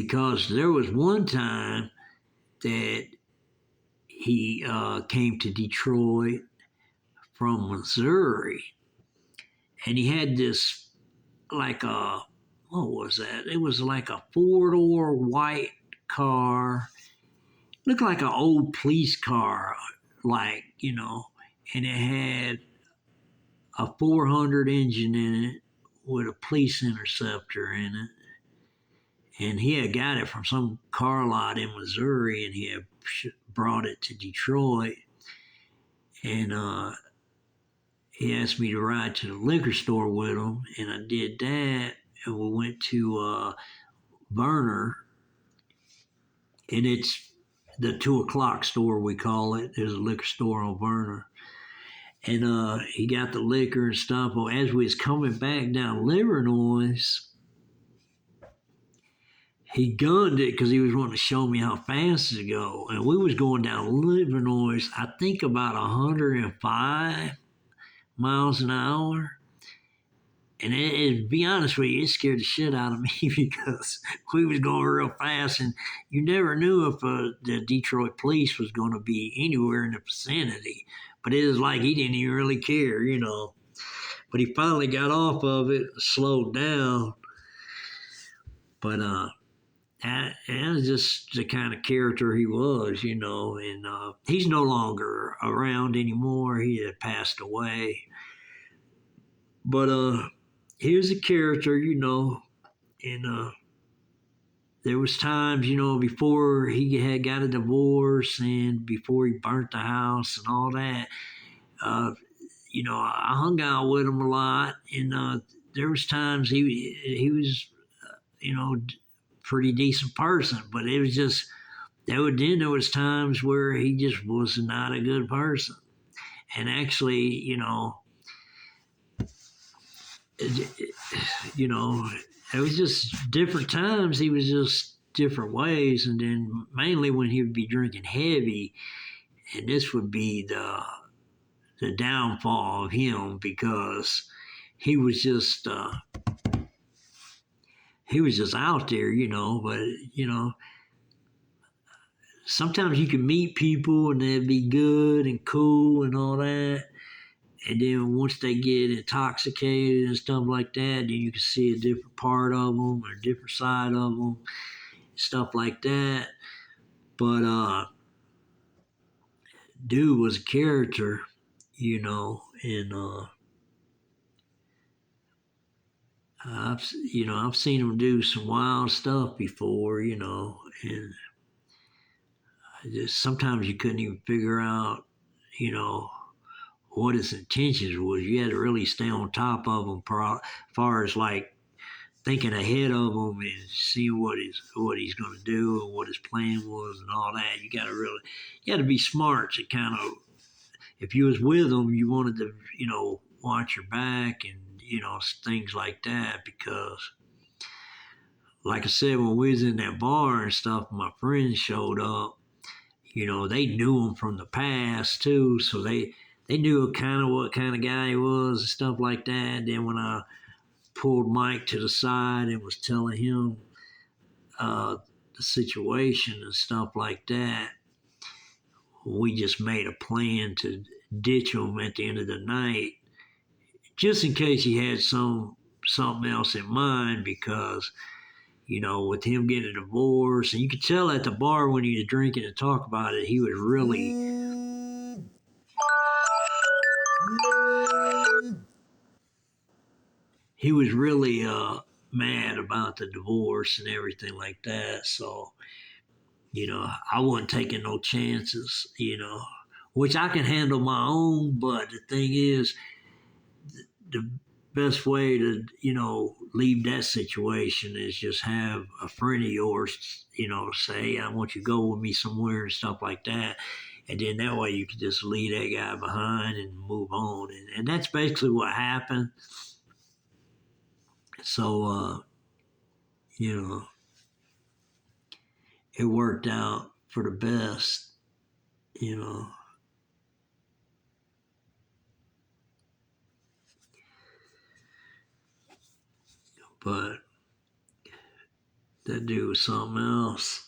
because there was one time that he came to Detroit from Missouri, and he had this like a what was that? It was like a four-door white car, looked like an old police car, like and it had a 400 engine in it with a police interceptor in it. And he had got it from some car lot in Missouri, and he had brought it to Detroit. And he asked me to ride to the liquor store with him, and I did that. And we went to Verner, and it's the 2 o'clock store, we call it. There's a liquor store on Verner. And he got the liquor and stuff. Well, as we was coming back down Livernois, he gunned it because he was wanting to show me how fast to go. And we was going down Livernois, I think about 105 miles an hour. And to be honest with you, it scared the shit out of me because we was going real fast, and you never knew if the Detroit police was going to be anywhere in the vicinity. But it was like he didn't even really care, But he finally got off of it, slowed down. But that was just the kind of character he was, And he's no longer around anymore. He had passed away. But here's a character, and there was times, before he had got a divorce and before he burnt the house and all that, I hung out with him a lot, and there was times he was, pretty decent person, but it was just there was times where he just was not a good person, and actually, it was just different times. He was just different ways, and then mainly when he would be drinking heavy, and this would be the downfall of him because he was just out there, But sometimes you can meet people and they'd be good and cool and all that. And then once they get intoxicated and stuff like that, then you can see a different part of them or a different side of them, stuff like that. But dude was a character, and I've seen him do some wild stuff before, and sometimes you couldn't even figure out, what his intentions was. You had to really stay on top of him as far as like thinking ahead of him and seeing what he's going to do and what his plan was and all that. You got to be smart to kind of, if you was with him, you wanted to, watch your back and, things like that, because like I said, when we was in that bar and stuff, my friends showed up, they knew him from the past too, so they knew kind of what kind of guy he was and stuff like that. And then when I pulled Mike to the side and was telling him the situation and stuff like that, we just made a plan to ditch him at the end of the night, just in case he had something else in mind, because with him getting a divorce, and you could tell at the bar when he was drinking and talk about it, he was really mad about the divorce and everything like that. So, I wasn't taking no chances, which I can handle my own. But the thing is, the best way to, leave that situation is just have a friend of yours, say, I want you to go with me somewhere and stuff like that. And then that way you can just leave that guy behind and move on. And that's basically what happened. So, it worked out for the best, But That dude was something else.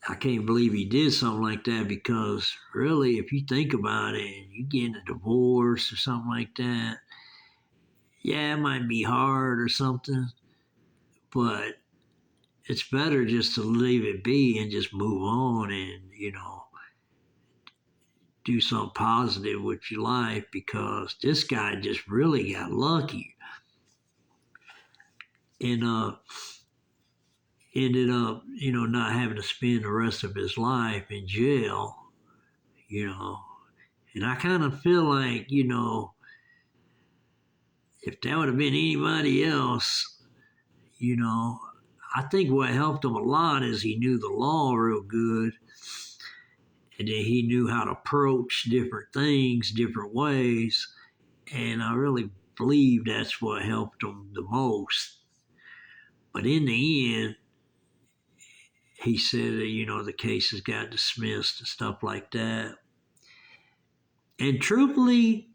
I can't believe he did something like that because really, if you think about it and you get in a divorce or something like that, yeah, it might be hard or something, but it's better just to leave it be and just move on and, do something positive with your life because this guy just really got lucky and ended up, not having to spend the rest of his life in jail, you know. And I kind of feel like, if that would have been anybody else, you know, I think what helped him a lot is he knew the law real good and then he knew how to approach different things different ways. And I really believe that's what helped him the most. But in the end, he said that, the cases got dismissed and stuff like that. And truthfully,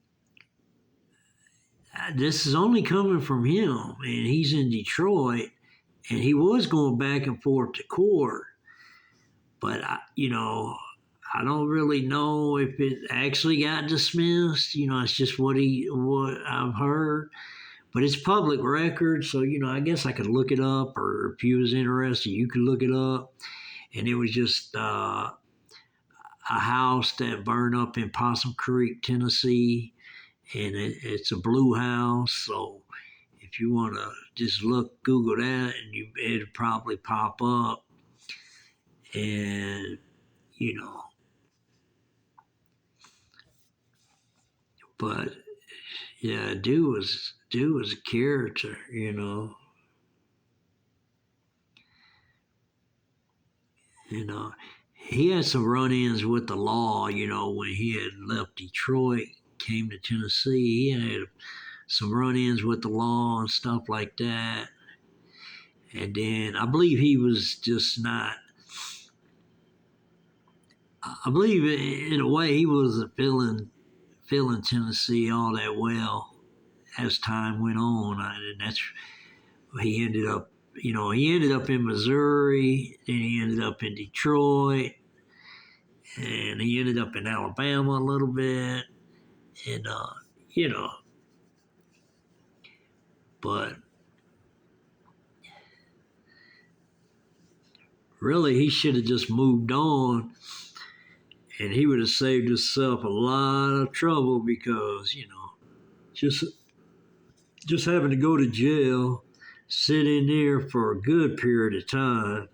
this is only coming from him. And he's in Detroit and he was going back and forth to court. But, I don't really know if it actually got dismissed. It's just what I've heard. But it's public record, so I guess I could look it up, or if you was interested, you could look it up. And it was just a house that burned up in Possum Creek, Tennessee, and it's a blue house. So if you want to just Google that, and it'll probably pop up. And but yeah, dude was a character, You know, he had some run-ins with the law. When he had left Detroit, came to Tennessee, he had some run-ins with the law and stuff like that. And then I believe he was just not. I believe in a way he wasn't feeling Tennessee all that well as time went on, and that's he ended up. He ended up in Missouri, then he ended up in Detroit, and he ended up in Alabama a little bit, and you know, but really he should have just moved on, and he would have saved himself a lot of trouble because just having to go to jail, sit in there for a good period of time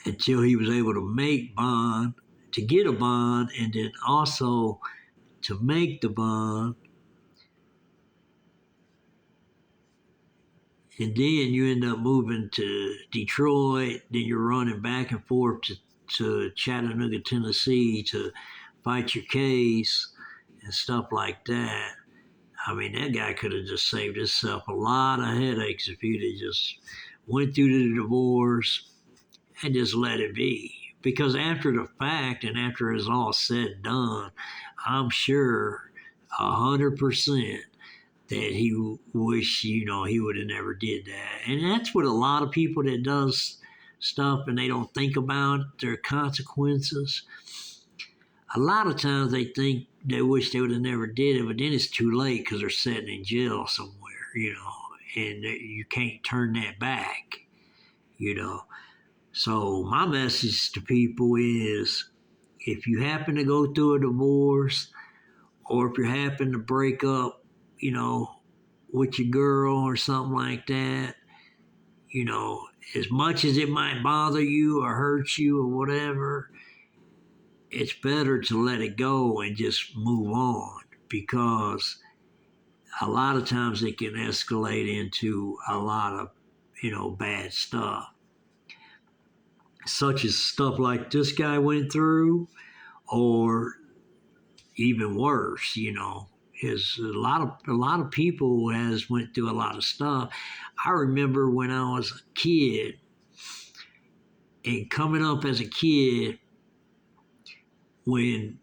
until he was able to make bond, to get a bond, and then also to make the bond. And then you end up moving to Detroit, then you're running back and forth to Chattanooga, Tennessee to fight your case and stuff like that. I mean, that guy could have just saved himself a lot of headaches if he'd have just went through the divorce and just let it be. Because after the fact and after it's all said and done, I'm sure 100% that he wish, he would have never did that. And that's what a lot of people that does stuff and they don't think about their consequences. A lot of times they think they wish they would have never did it, but then it's too late because they're sitting in jail somewhere, and you can't turn that back. So my message to people is if you happen to go through a divorce or if you happen to break up, with your girl or something like that, as much as it might bother you or hurt you or whatever, it's better to let it go and just move on because a lot of times it can escalate into a lot of, bad stuff. Such as stuff like this guy went through, or even worse, is a lot of people has went through a lot of stuff. I remember when I was a kid and coming up as a kid when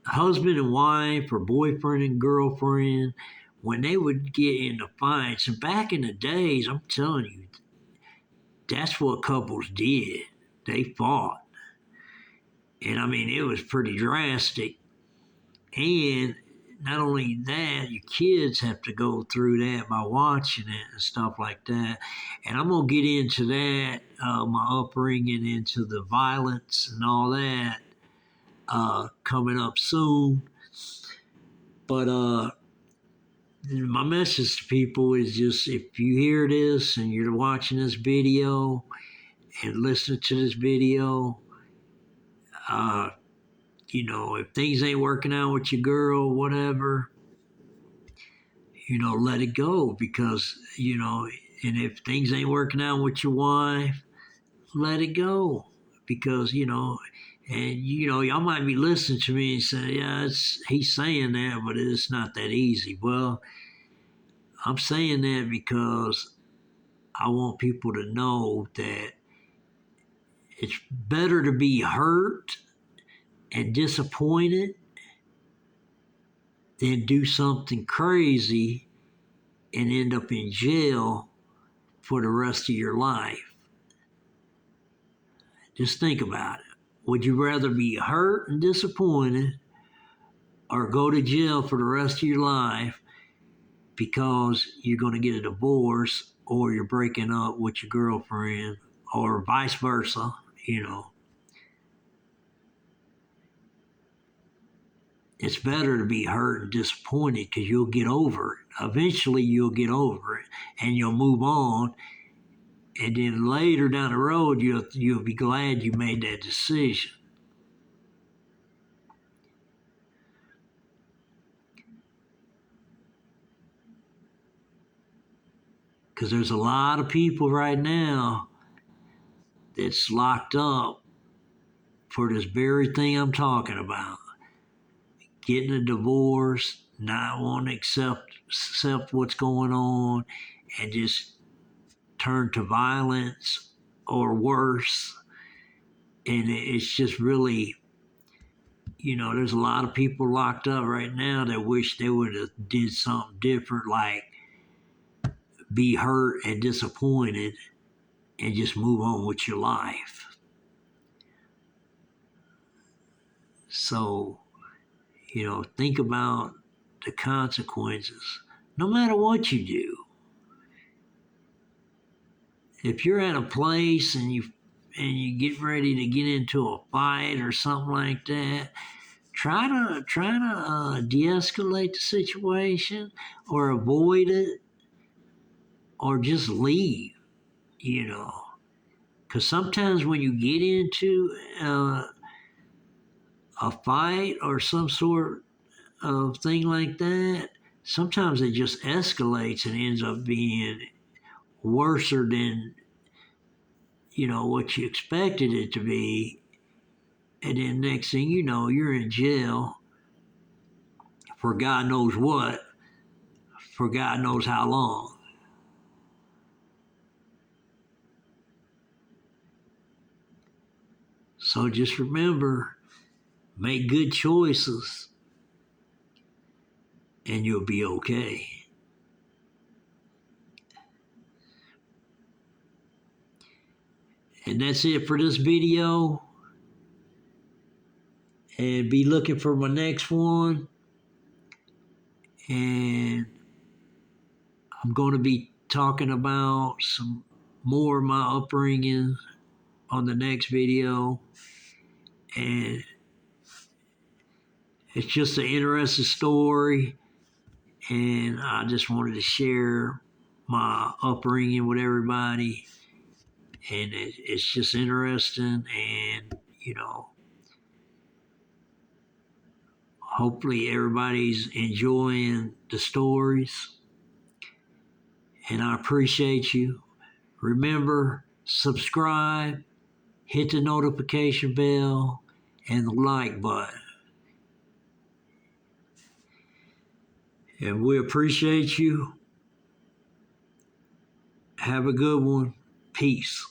husband and wife or boyfriend and girlfriend when they would get into fights, and back in the days, I'm telling you, that's what couples did. They fought. And I mean, it was pretty drastic. And not only that, your kids have to go through that by watching it and stuff like that. And I'm going to get into that, my upbringing, into the violence and all that, coming up soon. But my message to people is just, if you hear this and you're watching this video and listening to this video, uh, if things ain't working out with your girl, whatever, let it go, because, and if things ain't working out with your wife, let it go, because, and, y'all might be listening to me and say, yeah, he's saying that, but it's not that easy. Well, I'm saying that because I want people to know that it's better to be hurt and disappointed than do something crazy and end up in jail for the rest of your life. Just think about it. Would you rather be hurt and disappointed or go to jail for the rest of your life because you're going to get a divorce or you're breaking up with your girlfriend or vice versa, It's better to be hurt and disappointed because you'll get over it. Eventually, you'll get over it and you'll move on. And then later down the road, you'll be glad you made that decision. Because there's a lot of people right now that's locked up for this very thing I'm talking about. Getting a divorce, not wanting to accept what's going on, and just turn to violence or worse. And it's just really, there's a lot of people locked up right now that wish they would have did something different, like be hurt and disappointed and just move on with your life. So, think about the consequences. No matter what you do, if you're at a place and you get ready to get into a fight or something like that, try to de-escalate the situation or avoid it or just leave. Because sometimes when you get into a fight or some sort of thing like that, sometimes it just escalates and ends up being worse than what you expected it to be. And then next thing you know, you're in jail for God knows what, for God knows how long. So just remember, make good choices and you'll be okay. And that's it for this video. And be looking for my next one. And I'm going to be talking about some more of my upbringing on the next video. And it's just an interesting story. And I just wanted to share my upbringing with everybody. And it's just interesting. And, hopefully everybody's enjoying the stories. And I appreciate you. Remember, subscribe, hit the notification bell, and the like button. And we appreciate you. Have a good one. Peace.